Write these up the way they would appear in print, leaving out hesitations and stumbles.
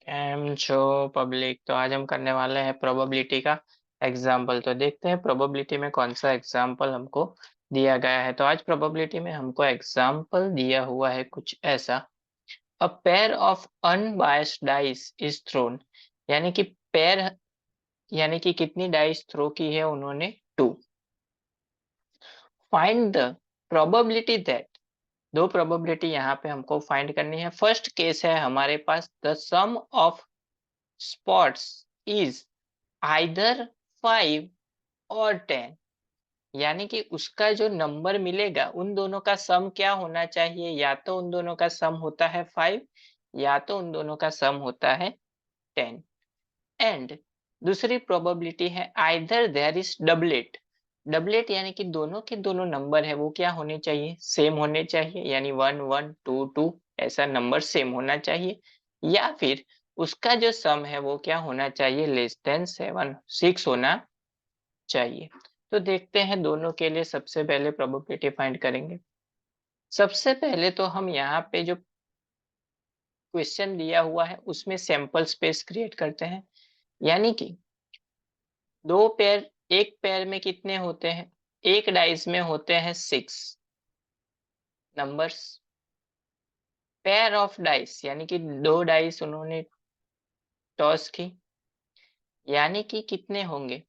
Cam छो public. तो आज हम करने वाले हैं प्रोबेबिलिटी का एग्जाम्पल। तो देखते हैं प्रोबेबिलिटी में कौन सा एग्जाम्पल हमको दिया गया है। तो आज प्रोबेबिलिटी में हमको एग्जाम्पल दिया हुआ है कुछ ऐसा। A pair of unbiased dice is throne, यानी कि पेयर यानी कि कितनी डाइस थ्रो की है उन्होंने, 2। फाइंड द प्रोबेबिलिटी दैट, दो प्रोबेबिलिटी यहाँ पे हमको फाइंड करनी है। फर्स्ट केस है हमारे पास, the sum of spots is either 5 और 10, यानी कि उसका जो नंबर मिलेगा उन दोनों का सम क्या होना चाहिए, या तो उन दोनों का सम होता है 5 या तो उन दोनों का सम होता है 10। एंड दूसरी प्रोबेबिलिटी है either there is doublet. Doublet यानी कि दोनों के दोनों नंबर है वो क्या होने चाहिए, सेम होने चाहिए, यानी 1 1 2 2 ऐसा नंबर सेम होना चाहिए, या फिर उसका जो सम है वो क्या होना चाहिए, लेस देन 7 6 होना चाहिए। तो देखते हैं दोनों के लिए सबसे पहले प्रोबेबिलिटी फाइंड करेंगे। सबसे पहले तो हम यहाँ पे जो क्वेश्चन दिया हुआ है उसमें सैंपल स्पेस क्रिएट करते हैं। यानी कि दो पेयर, एक पेयर में कितने होते हैं, एक डाइस में होते हैं 6 नंबर्स। पेयर ऑफ डाइस यानी कि दो डाइस उन्होंने टॉस की, यानी कि कितने होंगे,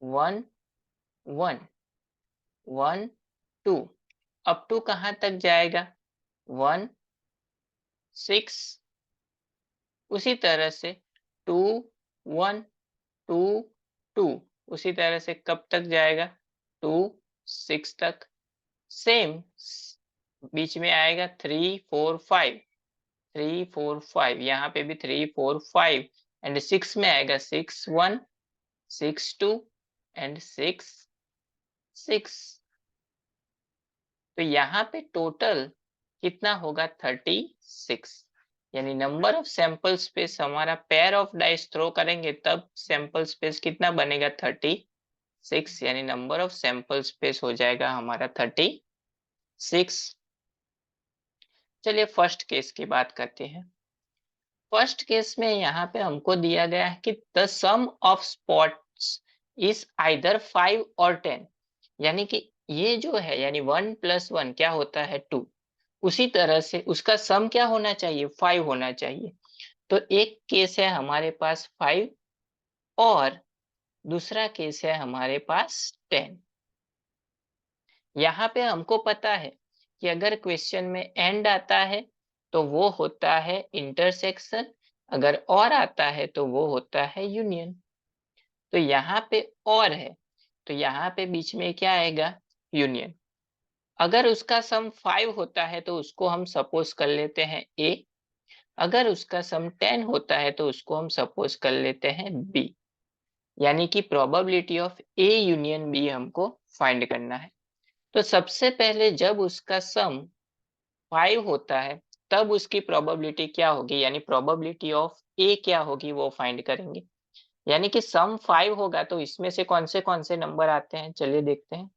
1 1 1 2, अप टू कहाँ तक जाएगा, 1 6। उसी तरह से 2 1 2 2, उसी तरह से कब तक जाएगा, 2 6 तक। सेम बीच में आएगा 3 4 5, 3 4 5, यहाँ पे भी 3 4 5, एंड 6 में आएगा 6 1 6 2 एंड 6 6। तो यहाँ पे टोटल कितना होगा, 36। यानी नंबर ऑफ सैंपल स्पेस, हमारा पेयर ऑफ डाइस थ्रो करेंगे तब सैंपल स्पेस कितना बनेगा, 36। यानी नंबर ऑफ सैंपल स्पेस हो जाएगा हमारा 36। चलिए फर्स्ट केस की बात करते हैं। फर्स्ट केस में यहाँ पे हमको दिया गया है कि the sum of spots is either 5 और 10, यानी कि ये जो है, यानी 1 + 1 क्या होता है, 2। उसी तरह से उसका सम क्या होना चाहिए, 5 होना चाहिए। तो एक केस है हमारे पास 5 और दूसरा केस है हमारे पास 10। यहाँ पे हमको पता है कि अगर क्वेश्चन में एंड आता है तो वो होता है इंटरसेक्शन, अगर और आता है तो वो होता है यूनियन। तो यहाँ पे और है तो यहाँ पे बीच में क्या आएगा, यूनियन। अगर उसका सम 5 होता है तो उसको हम सपोज कर लेते हैं ए, अगर उसका सम 10 होता है तो उसको हम सपोज कर लेते हैं बी। यानी कि probability of A union B हमको फाइंड करना है। तो सबसे पहले जब उसका सम 5 होता है तब उसकी प्रोबेबिलिटी क्या होगी, यानी प्रोबेबिलिटी ऑफ ए क्या होगी वो फाइंड करेंगे। यानी कि सम 5 होगा तो इसमें से कौन से नंबर आते हैं, चलिए देखते हैं।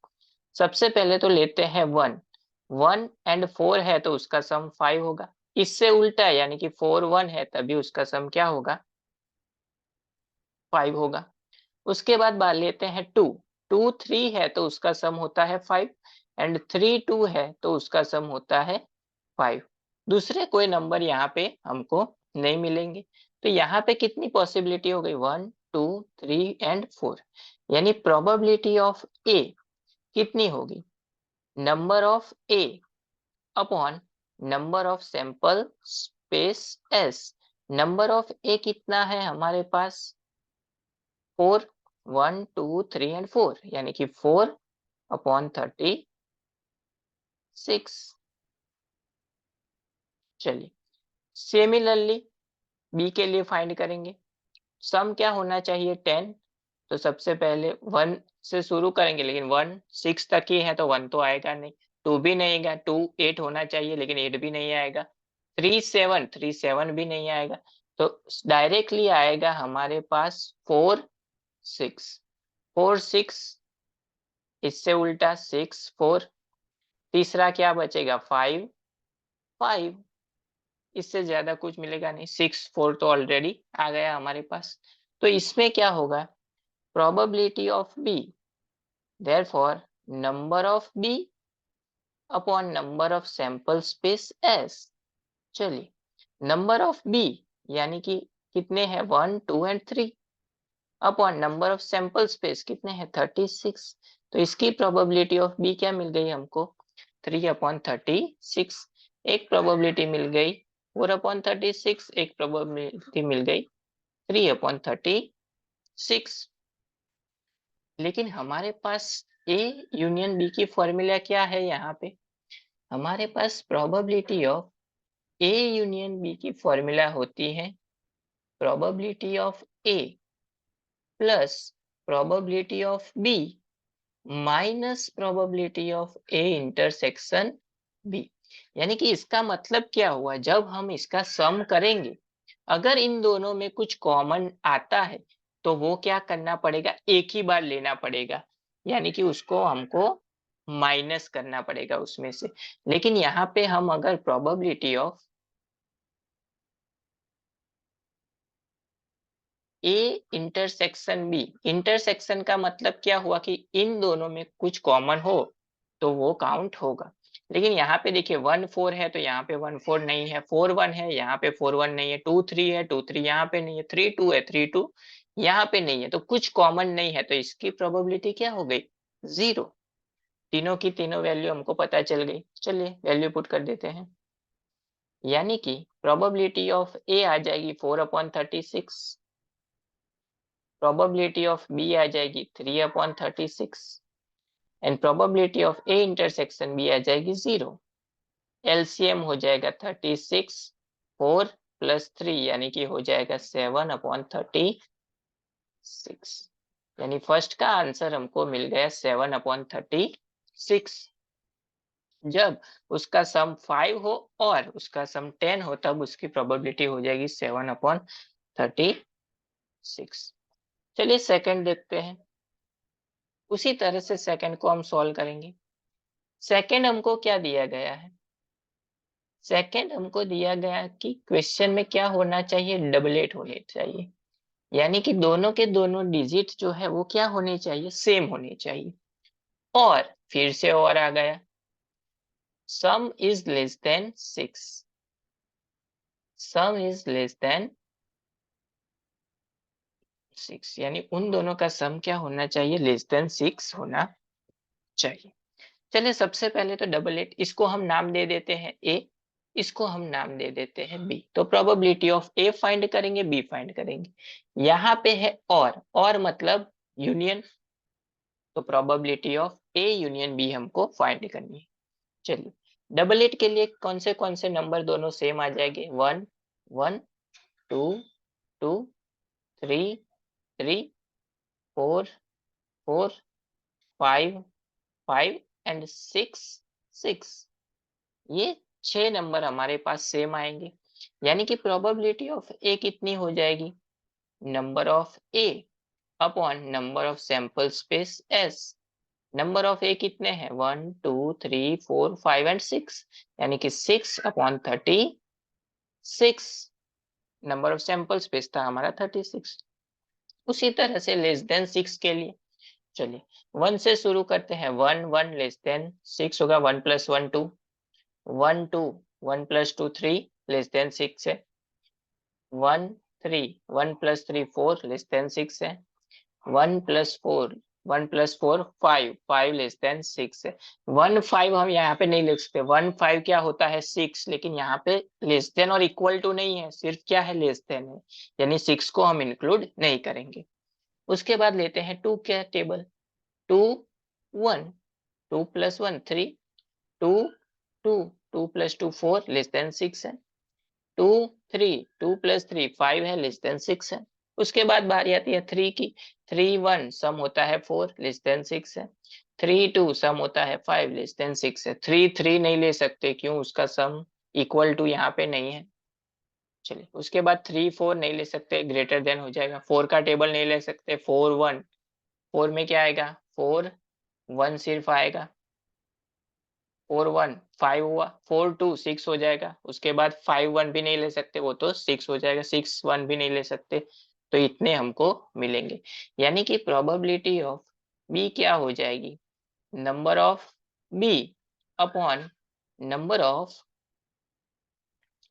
सबसे पहले तो लेते हैं 1 1 एंड 4 है तो उसका सम 5 होगा। इससे उल्टा है, यानी कि 4 1 है तभी उसका सम क्या होगा, 5 होगा। उसके बाद बात लेते हैं 2 2 3 है तो उसका सम होता है 5, एंड 3 2 है तो उसका सम होता है 5। दूसरे कोई नंबर यहाँ पे हमको नहीं मिलेंगे। तो यहाँ पे कितनी पॉसिबिलिटी हो गई, 1 2 3 एंड 4। यानी प्रोबेबिलिटी ऑफ ए कितनी होगी, number of A upon number of sample space S. Number of A कितना है हमारे पास, 4 1 2 3 एंड 4, यानी कि 4 अपॉन 36। चलिए सिमिलरली बी के लिए फाइंड करेंगे। सम क्या होना चाहिए, 10। तो सबसे पहले 1 से शुरू करेंगे, लेकिन 1 6 तक ही है तो 1 तो आएगा नहीं, 2 भी नहीं आएगा, 2 8 होना चाहिए लेकिन 8 भी नहीं आएगा, 3 7 भी नहीं आएगा। तो डायरेक्टली आएगा हमारे पास 4 6 4 6, इससे उल्टा 6 4, तीसरा क्या बचेगा, 5 5। इससे ज्यादा कुछ मिलेगा नहीं, 6 4 तो ऑलरेडी आ गया हमारे पास। तो इसमें क्या होगा, probability of B, therefore number of B upon number of sample space S. चलिए, नंबर ऑफ बी यानी कि कितने हैं 1 2 and 3 upon number of sample space कितने हैं 36। तो इसकी प्रोबेबिलिटी ऑफ बी क्या मिल गई हमको 3/36। एक प्रोबेबिलिटी मिल गई 4/36, एक प्रोबेबिलिटी मिल गई 3/36। लेकिन हमारे पास ए यूनियन बी की फॉर्मूला क्या है, यहाँ पे हमारे पास probability of A union B की फॉर्मूला होती है probability of A plus probability of B minus probability of A intersection B. यानी कि इसका मतलब क्या हुआ, जब हम इसका सम करेंगे अगर इन दोनों में कुछ कॉमन आता है तो वो क्या करना पड़ेगा, एक ही बार लेना पड़ेगा, यानी कि उसको हमको माइनस करना पड़ेगा उसमें से। लेकिन यहाँ पे हम अगर probability of A intersection B, intersection का मतलब क्या हुआ कि इन दोनों में कुछ कॉमन हो तो वो काउंट होगा। लेकिन यहाँ पे देखिए 1 4 है तो यहाँ पे 1 4 नहीं है, 4 1 है यहाँ पे 4 1 नहीं है, 2 3 है 2 3 यहाँ पे नहीं है, 3 2 है 3 2 यहाँ पे नहीं है, तो कुछ कॉमन नहीं है, तो इसकी प्रोबेबिलिटी क्या हो गई 0। तीनों की तीनों वैल्यू हमको पता चल गई। चलिए वैल्यू पुट कर देते हैं, यानी कि प्रोबेबिलिटी ऑफ ए आ जाएगी 4/36, प्रोबेबिलिटी ऑफ बी आ जाएगी 3/36 and probability of A intersection B आ जाएगी 0। एलसीएम हो जाएगा 36, 4 प्लस 3 यानी कि हो जाएगा 7/36। यानी फर्स्ट का आंसर हमको मिल गया 7/36। जब उसका सम 5 हो और उसका सम 10 हो तब उसकी प्रोबेबिलिटी हो जाएगी 7/36। चलिए सेकंड देखते हैं, उसी तरह से सेकंड को हम सॉल्व करेंगे। सेकंड हमको क्या दिया गया है, सेकंड हमको दिया गया कि क्वेश्चन में क्या होना चाहिए, डबलेट होने चाहिए, यानी कि दोनों के दोनों डिजिट जो है वो क्या होने चाहिए, सेम होने चाहिए। और फिर से और आ गया, सम is less than 6, some is less than 6 यानी उन दोनों का सम क्या होना चाहिए, लेस देन 6 होना चाहिए। चलिए सबसे पहले तो डबल एट, इसको हम नाम दे देते हैं ए, इसको हम नाम दे देते हैं बी। तो प्रोबेबिलिटी ऑफ ए फाइंड करेंगे, बी फाइंड करेंगे। यहाँ पे है और मतलब यूनियन, तो probability of A union B हमको फाइंड करनी है। चलिए डबल एट के लिए कौन से नंबर दोनों सेम आ जाएंगे, 1 1 2 2 3 3 4 4 5 5 एंड 6 6। ये 6 नंबर हमारे पास सेम आएंगे, यानी कि प्रोबेबिलिटी ऑफ ए कितनी हो जाएगी, number of A upon number of sample space S. Number of A कितने हैं 1 2 3 4 5 एंड 6, यानी कि 6/36। नंबर ऑफ सैंपल स्पेस था हमारा 36। उसी तरह से लेस देन 6 के लिए, चलिए 1 से शुरू करते हैं, 1 1 लेस देन 6 होगा, 1 + 1 2, 1 2 1 + 2 3 लेस देन 6 है, 1 3 1 + 3 4 लेस देन 6 है, 1 + 4 1 + 4 5 5 लेस देन 6 है। 1 5 हम यहाँ पे नहीं लिख सकते, 1 5 क्या होता है 6, लेकिन यहाँ पे लेस देन और इक्वल टू नहीं है, सिर्फ क्या है लेस देन है, यानी 6 को हम इंक्लूड नहीं करेंगे। उसके बाद लेते हैं 2 क्या टेबल, 2 1 2 + 1 3 2 2 2 + 2 4 लेस देन 6 है, 2 3 2 + 3 5 है लेस देन 6 है। उसके बाद बारी आती है 3 की, 3 1 सम होता है 4 लेस देन 6 है, 3 2 सम होता है 5 लेस देन 6 है। 3 3 नहीं ले सकते, क्यों, उसका सम इक्वल टू यहाँ पे नहीं है। चलिए उसके बाद 3 4 नहीं ले सकते, ग्रेटर देन हो जाएगा। 4 का टेबल नहीं ले सकते, 4 1, 4 में क्या आएगा 4 1 सिर्फ आएगा, 4 1 5 हुआ, 4 2 6 हो जाएगा, उसके बाद 5 1 भी नहीं ले सकते, वो तो 6 हो जाएगा, 6 1 भी नहीं ले सकते, तो इतने हमको मिलेंगे। यानी कि प्रोबेबिलिटी ऑफ बी क्या हो जाएगी, number of B upon number of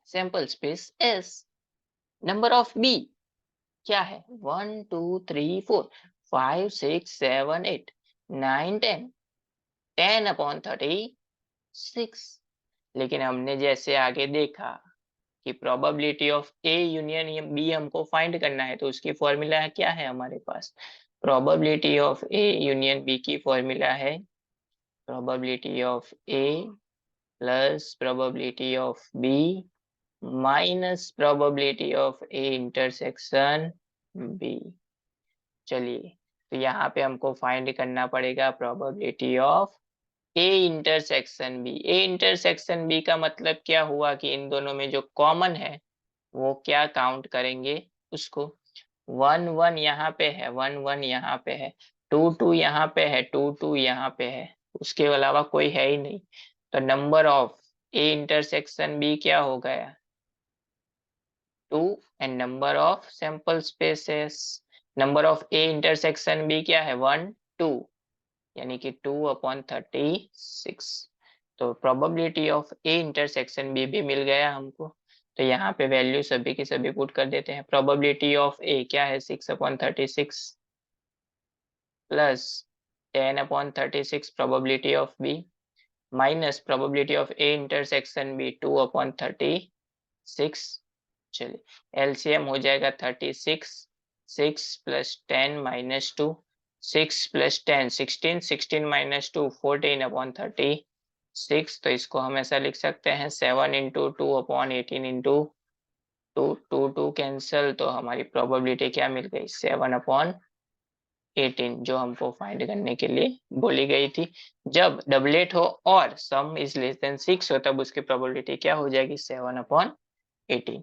sample space S. Number of B क्या है, 1 2 3 4 5 6 7 8 9 10, 10 अपॉन 36। लेकिन हमने जैसे आगे देखा कि probability of A union B हमको फाइंड करना है, तो उसकी फॉर्मूला क्या है हमारे पास, probability of A union B की फॉर्मूला है probability of A plus probability of B minus probability of A intersection B. चलिए, तो यहाँ पे हमको फाइंड करना पड़ेगा probability of A intersection B. A intersection B का मतलब क्या हुआ कि इन दोनों में जो कॉमन है वो क्या काउंट करेंगे उसको। 1 1 यहाँ पे है, 1 1 यहाँ पे है, 2 2 यहाँ पे है, 2 2 यहाँ पे है, उसके अलावा कोई है ही नहीं। तो number of A intersection B क्या हो गया, 2, and number of sample spaces, number of A intersection B क्या है, 1 2, यानी कि 2/36। तो probability of A intersection B भी मिल गया हमको। तो यहाँ पे वैल्यू सभी की सभी पुट कर देते हैं। प्रोबेबिलिटी ऑफ ए क्या है, 6/36 plus 10/36 probability of B minus probability of A intersection B 2/36। चलिए एलसीएम हो जाएगा 36, 6 प्लस 10 माइनस 2, 6 प्लस 10 16, 16 माइनस 2 14/36। तो इसको हम ऐसा लिख सकते हैं 7 इंटू 2/18 इंटू 2, 2 2 कैंसल, तो हमारी प्रोबेबिलिटी क्या मिल गई, 7/18, जो हमको फाइंड करने के लिए बोली गई थी। जब डबलेट हो और सम इज लेस देन 6 हो तब उसकी प्रोबेबिलिटी क्या हो जाएगी, 7/18।